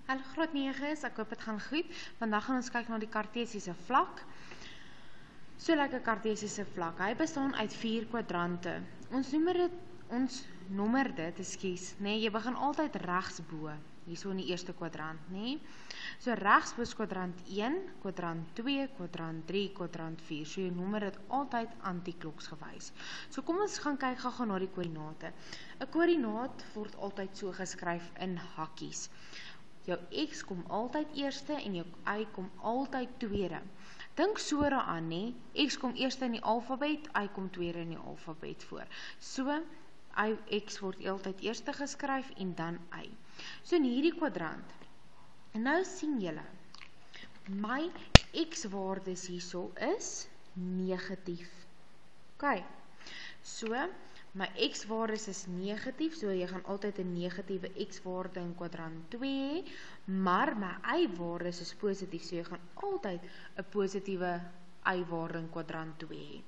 Hallo graad 9 is, ek hoop het gaan goed. Vandag gaan ons kyk na die kartesiese vlak. So lekker kartesiese vlak. Hy bestaan uit 4 kwadrante. Ons nommer dit, nee, jy begin altyd regsbo, hierso in die eerste kwadrant, nee. So regsbo is kwadrant 1, kwadrant 2, kwadrant 3, kwadrant 4. So jy nommer dit altyd antikloksgewys. So kom ons gaan kyk gou na die koördinate. 'n Koördinaat word altyd so geskryf in hakkies. Jou x kom altyd eerste en jou y kom altyd tweede. Dink so daaraan, nee, x kom eerste in die alfabet, y kom tweede in die alfabet voor. So, x word altyd eerste geskryf en dan y. So in hierdie kwadrant. En nou sien julle, my x-waardes hierso is negatief. OK. So, my x-waardes is negatief, so jy gaan altyd 'n negatiewe x-waarde in kwadrant 2 hê, maar my y-waardes is positief, so jy gaan altyd 'n positiewe y-waarde in kwadrant 2 hê.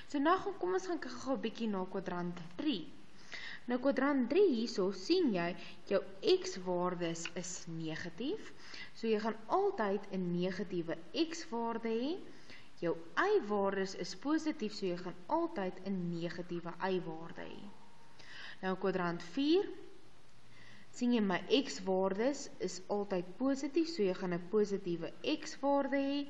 So nou kom ons gaan kyk gou 'n bietjie na kwadrant 3. Nou kwadrant 3 hierso sien jy, jou x-waardes is negatief, so jy gaan altyd 'n negatiewe x-waarde hê. Jou y-waardes is positief, so jy gaan altyd 'n negatiewe y-waarde hê. Nou kwadrant 4, sien jy my x-waardes is altyd positief, so jy gaan 'n positiewe x-waarde hê.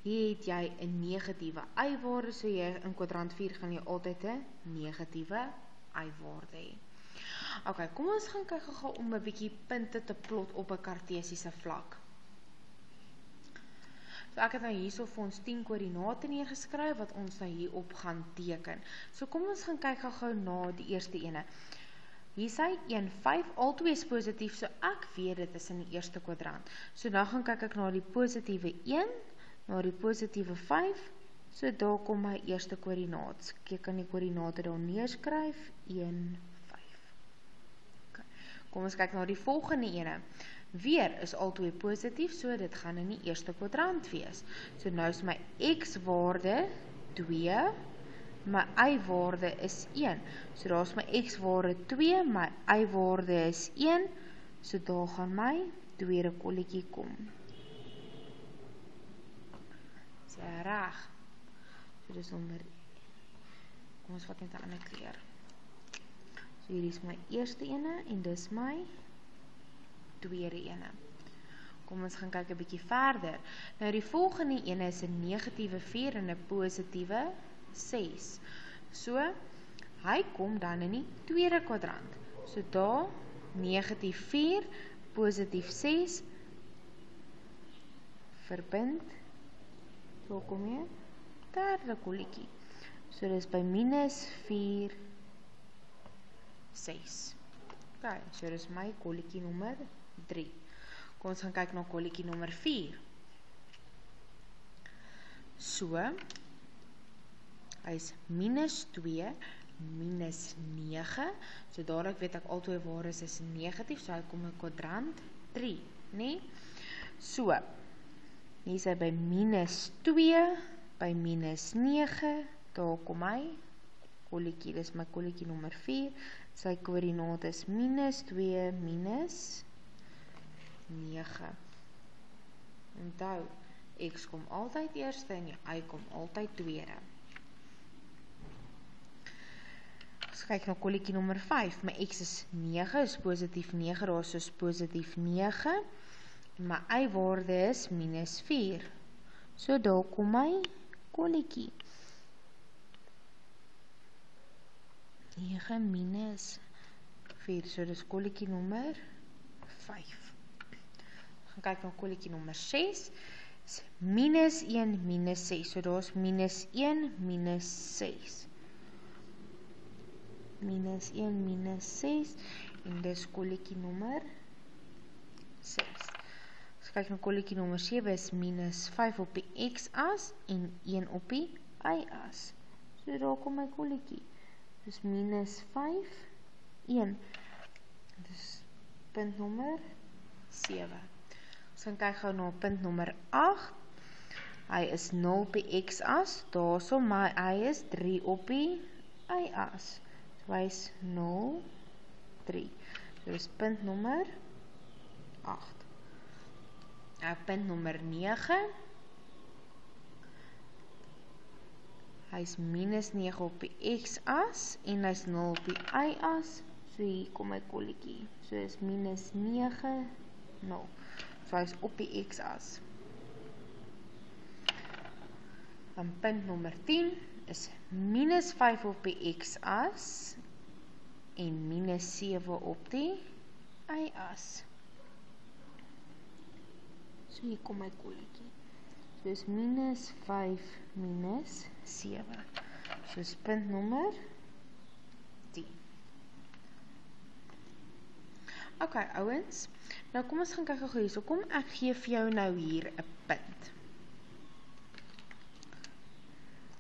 Hier het jy 'n negatiewe y-waarde, so jy in kwadrant 4 gaan jy altyd 'n negatiewe y-waarde hê. OK, kom ons gaan kyk gou om 'n bietjie punte te plot op 'n kartesiese vlak. So ek het nou hierso vir ons 10 koördinate neergeskryf wat ons nou hierop gaan teken. So kom ons gaan kyk gou na die eerste ene. Hier sê 1, 5, albei is positief, so ek weet dit is in die eerste kwadrant. So nou gaan kyk ek na die positiewe 1, na die positiewe 5, so daar kom my eerste koördinaat. Ek kan die koördinate daar neerskryf, 1, 5. Okay. Kom ons kyk na die volgende ene. Weer is albei positief, so dit gaan in die eerste kwadrant wees. So nou is my x-waarde 2, my y-waarde is 1. So daar is my x-waarde 2, my y-waarde is 1, so daar gaan my tweede kolletjie kom. So reg. So dis nommer, kom ons vat net 'n ander kleur. So hierdie is my eerste ene en dis my tweede ene. Kom ons gaan kyk 'n bietjie verder. Nou die volgende ene is 'n negatiewe 4 en 'n positiewe 6. So, hy kom dan in die tweede kwadrant. So daar, negatief 4, positief 6, verbind, so kom jy, derde kolletjie. So dis by minus 4, 6. OK, so dis my kolletjie nommer 3. Kom ons gaan kyk na kolletjie nommer 4. So, hy is minus 2, minus 9. So dadelik weet ek albei waardes is negatief, so hy kom in kwadrant 3, nee? So, hier is hy by minus 2, by minus 9, daar kom hy, kolletjie, dis my kolletjie nommer 4, sy koördinaat is minus 2, minus 9. Onthou, x kom altyd eerste en y kom altyd tweede. Ons kyk na kolletjie nommer 5. My x is 9, is positief 9, daar is dus positief 9. En my y-waarde is minus 4. So daar kom my kolletjie. 9 minus 4, so dis kolletjie nommer 5. Gaan kyk na kolletjie nommer 6, is minus 1, minus 6, so daar is minus 1, minus 6. Minus 1, minus 6, en dis kolletjie nommer 6. As kyk na kolletjie nommer 7, is minus 5 op die x-as, en 1 op die y-as. So daar kom my kolletjie. Dus minus 5, 1. Dus punt nommer 7. Ons gaan kyk gou na punt nommer 8. Hy is 0 op die x-as, daarso, maar hy is 3 op die y-as. So hy is 0, 3. So dis punt nommer 8. Punt nommer 9. Hy is minus 9 op die x-as en hy is 0 op die y-as. So hier kom my kolletjie. So is minus 9, 0. So hy is op die x-as. Dan punt nommer 10 is minus 5 op die x-as en minus 7 op die y-as. So hier kom my kolletjie. So is minus 5 minus 7. So is punt nommer 10. Ok, ouens. Nou kom ons gaan kyk gou hierso. Kom ek gee vir jou nou hier 'n punt.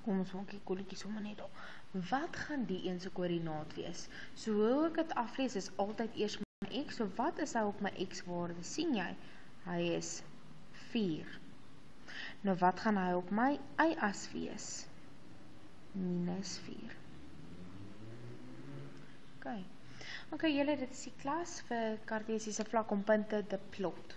Kom ons maak die kolletjie sommer net daar. Wat gaan die een se koördinaat wees? So hoe ek dit aflees is altyd eers my x. So wat is hy op my x-waarde? Sien jy? Hy is 4. Nou wat gaan hy op my y-as wees? Minus 4. Ok, julle, dit is die klas vir kartesiese vlak om punte te plot.